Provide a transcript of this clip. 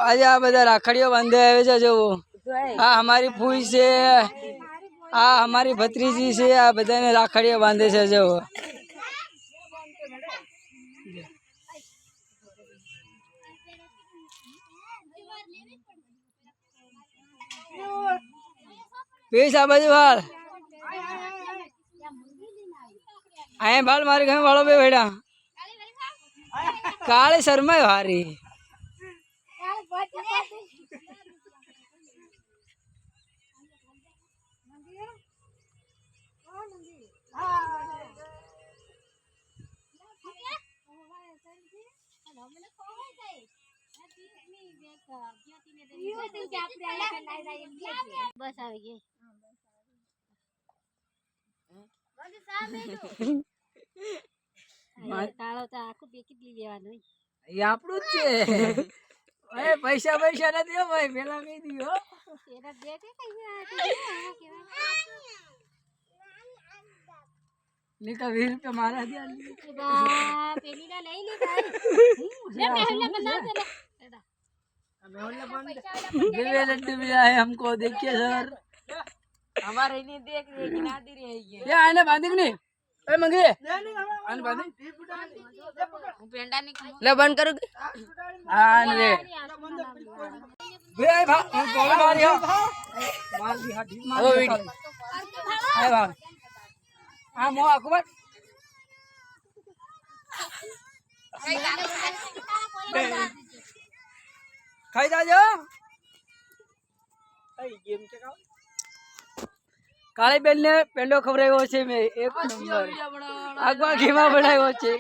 આજે આ બધા રાખડીઓ બાંધે આવે છે જો આ અમારી ફૂઈ છે આ અમારી ભત્રીજી છે આ બધાને રાખડીઓ બાંધે છે જો પૈસા બાજુ વાળ અહીંયા બાળ મારી ઘર વાળો બે ભેડા કાળે શર્માય હારી બસ આવી ગઈ કાળો તો આખું પેકી લેવાનું એ આપણું જ છે અરે પૈસા પૈસા નથી હો ભાઈ પેલા કહી દીધો એના બે કે લીકા 20 રૂપિયા મારા દે પેલી ના લઈ લે ભાઈ લે પહેલા બના दे दिव्य लड्डू मिला है हमको देखिए सर हमारे नहीं देख रहे कि ना दे रहे ये ये आने बांधी नहीं ए मंगे आने बांधी पेंडा नहीं ले बंद करो आने रे बे भाग बोल मारी हो मार दी हाथ मार ओ वीडियो आए भाग आ मो अकबर खाई जाओ काले बेल ने पेंडो खबरायो छे मैं एक नंबर आगवा घीमा बनायो छे